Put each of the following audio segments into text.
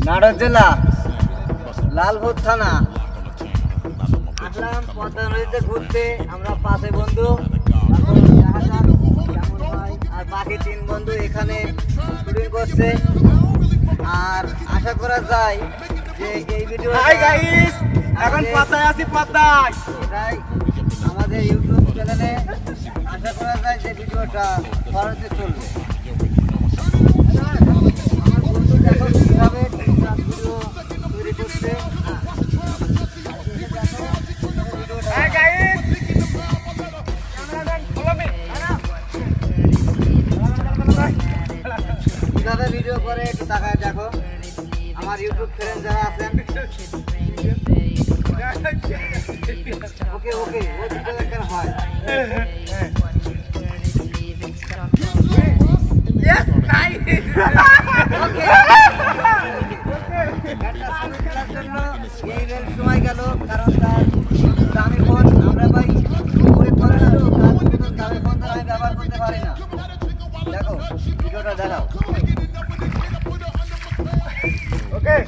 নাটোর জেলা লালপুর থানা আসলাম পদ্মা নদীতে ঘুরতে। আমরা 5 বন্ধু আর বাকি 3 বন্ধু এখানে শুটিং করছে। আর আশা করা যায় যে এই ভিডিও এখন পাতায় আছি পাতায় এটাই আমাদের ইউটিউব চ্যানেলে আশা করা যায় যে ভিডিওটা ভারতে চলবে। আমার বন্ধু দেখো কীভাবে ভিডিও তৈরি করছে। কিভাবে ভিডিও করে একটু তাকায় দেখো। আমার ইউটিউব ফ্রেন্ড যারা আছেন ওকে ওকে ও ভিডিও কেন হয় Yes, nice. সময় গেল কারণ তার দামি ফোন আমরা ভাই দামি ফোন আমি ব্যবহার করতে পারি না। দেখো ভিডিওটা দেখাও। Okay.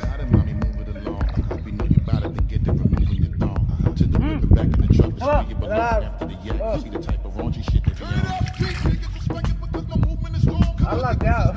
I like that.